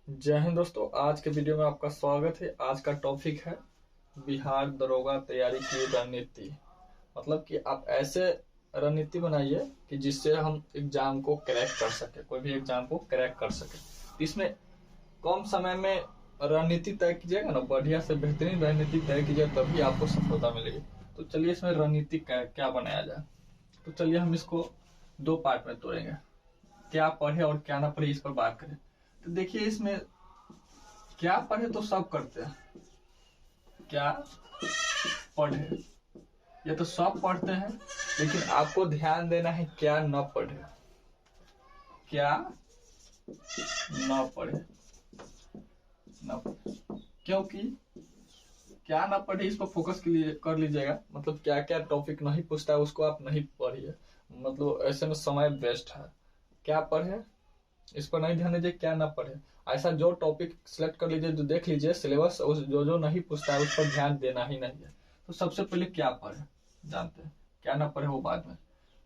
जय हिंद दोस्तों, आज के वीडियो में आपका स्वागत है। आज का टॉपिक है बिहार दरोगा तैयारी की रणनीति। मतलब कि आप ऐसे रणनीति बनाइए कि जिससे हम एग्जाम को क्रैक कर सके, कोई भी एग्जाम को क्रैक कर सके। इसमें कम समय में रणनीति तय कीजिएगा ना, बढ़िया से बेहतरीन रणनीति तय कीजिए, तभी आपको सफलता मिलेगी। तो चलिए इसमें रणनीति क्या बनाया जाए। तो चलिए हम इसको दो पार्ट में तोड़ेंगे, क्या पढ़े और क्या ना पढ़े, इस पर बात करें। तो देखिए, इसमें क्या पढ़े तो सब करते हैं, क्या पढ़े ये तो सब पढ़ते हैं, लेकिन आपको ध्यान देना है क्या न पढ़े, क्या न पढ़े न पढ़े। क्योंकि क्या ना पढ़े इस पर फोकस कर लीजिएगा। मतलब क्या क्या टॉपिक नहीं पूछता है उसको आप नहीं पढ़िए, मतलब ऐसे में समय वेस्ट है। क्या पढ़े इस पर नहीं ध्यान दीजिए, क्या ना पढ़े ऐसा जो टॉपिक सिलेक्ट कर लीजिए, जो देख लीजिए सिलेबस जो नहीं पूछता है उस पर ध्यान देना ही नहीं है। तो सबसे पहले क्या पढ़े जानते हैं, क्या ना पढ़े वो बाद में।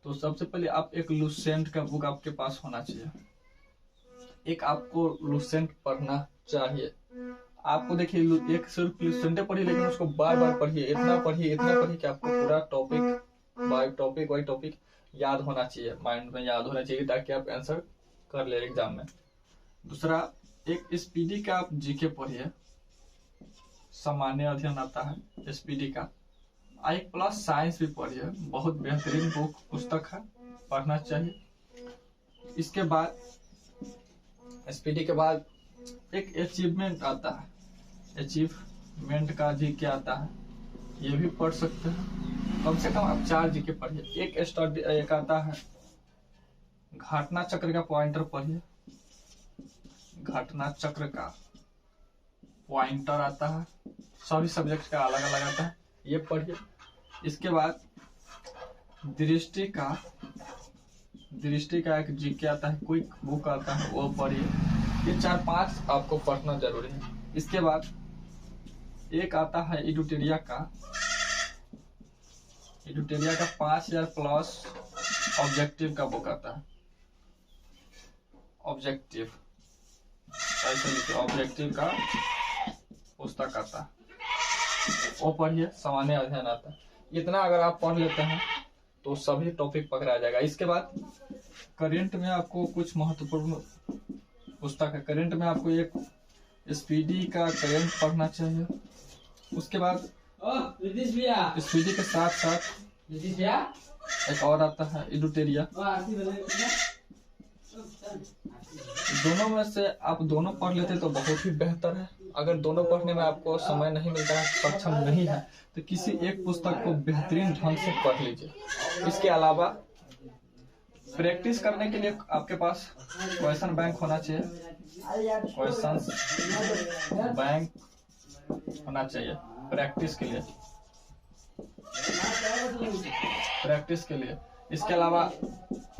तो सबसे पहले आप एक लुसेंट का बुक आपके पास होना चाहिए। एक आपको लुसेंट पढ़ना चाहिए। आपको देखिए, एक सिर्फ लुसेंट पढ़िए, लेकिन उसको बार बार पढ़िए, इतना पढ़िए कि आपको पूरा टॉपिक बाय टॉपिक याद होना चाहिए, माइंड में याद होना चाहिए, ताकि आप आंसर कर ले एग्जाम में। दूसरा, एक एसपीडी का आप जीके पढ़िए, सामान्य अध्ययन आता है एसपीडी का। एक प्लस साइंस भी पढ़िए, बहुत बेहतरीन बुक पुस्तक है, पढ़ना चाहिए। इसके बाद एसपीडी के बाद एक अचीवमेंट आता है, अचीवमेंट का जीके आता है, ये भी पढ़ सकते हैं। कम से कम आप 4 जीके पढ़िए। एक आता है घटना चक्र का पॉइंटर पढ़िए, घटना चक्र का पॉइंटर आता है, सभी सब्जेक्ट का अलग अलग आता है, ये पढ़िए। इसके बाद दृष्टि का एक जीके आता है, क्विक बुक आता है, वो पढ़िए। ये 4-5 आपको पढ़ना जरूरी है। इसके बाद एक आता है एडुटेरिया का 5000 प्लस ऑब्जेक्टिव का बुक आता है। ऑब्जेक्टिव का पुस्तक आता है, वो पढ़िए। सामान्य अध्ययन आता है। इतना अगर आप पढ़ लेते हैं तो सभी टॉपिक पकड़ा जाएगा। इसके बाद करंट में आपको कुछ महत्वपूर्ण पुस्तक है। करंट में आपको एक एसपीडी का करंट पढ़ना चाहिए। उसके बाद एसपीडी के साथ साथ एक और आता है एडुटेरिया। दोनों में से आप दोनों पढ़ लेते तो बहुत ही बेहतर है। अगर दोनों पढ़ने में आपको समय नहीं मिलता है, सक्षम नहीं है, तो किसी एक पुस्तक को बेहतरीन ढंग से पढ़ लीजिए। इसके अलावा प्रैक्टिस करने के लिए आपके पास क्वेश्चन बैंक होना चाहिए, क्वेश्चन बैंक होना चाहिए प्रैक्टिस के लिए। इसके अलावा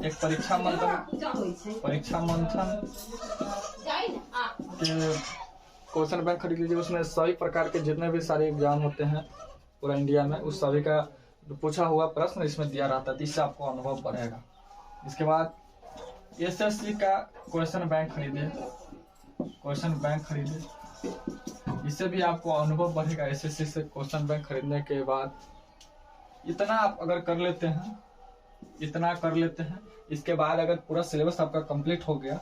एक परीक्षा मंथन के क्वेश्चन बैंक खरीद लीजिए। उसमें सभी प्रकार के जितने भी सारे एग्जाम होते हैं पूरा इंडिया में, उस सभी का पूछा हुआ प्रश्न इसमें दिया रहता है, इससे आपको अनुभव बढ़ेगा। इसके बाद एसएससी का क्वेश्चन बैंक खरीदिए, इससे भी आपको अनुभव बढ़ेगा। एसएससी से क्वेश्चन बैंक खरीदने के बाद इतना आप अगर कर लेते हैं, इसके बाद अगर पूरा सिलेबस आपका कंप्लीट हो गया,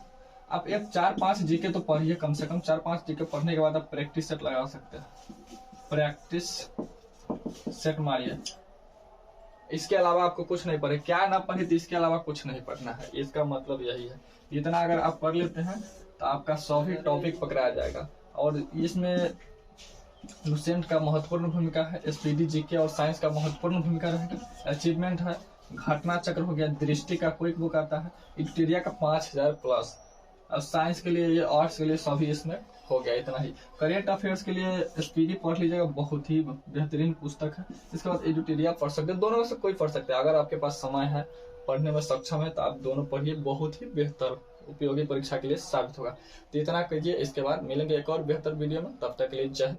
आप एक 4-5 जीके तो पढ़िए। कम से कम 4-5 जीके पढ़ने के बाद आप प्रैक्टिस सेट लगा सकते हैं, प्रैक्टिस सेट मारिए। इसके अलावा आपको कुछ नहीं पढ़े, क्या ना पढ़े तो इसके अलावा कुछ नहीं पढ़ना है, इसका मतलब यही है। इतना अगर आप पढ़ लेते हैं तो आपका सभी टॉपिक पकड़ा जाएगा। और इसमें लुसेंट का महत्वपूर्ण भूमिका है, एसपीडी जीके और साइंस का महत्वपूर्ण भूमिका रहेगा। अचीवमेंट है, घटना चक्र हो गया, दृष्टि का क्विक बुक आता है, एडुटेरिया का 5000 प्लस, और साइंस के लिए, ये आर्ट्स के लिए सभी इसमें हो गया। इतना ही। करेंट अफेयर्स के लिए एसपीडी पढ़ लीजिएगा, बहुत ही बेहतरीन पुस्तक है। इसके बाद एडुटेरिया पढ़ सकते हैं, दोनों में से कोई पढ़ सकते हैं। अगर आपके पास समय है, पढ़ने में सक्षम है, तो आप दोनों पढ़िए, बहुत ही बेहतर उपयोगी परीक्षा के लिए साबित होगा। तो इतना कीजिए। इसके बाद मिलेंगे एक और बेहतर वीडियो में, तब तक के लिए जय हिंद।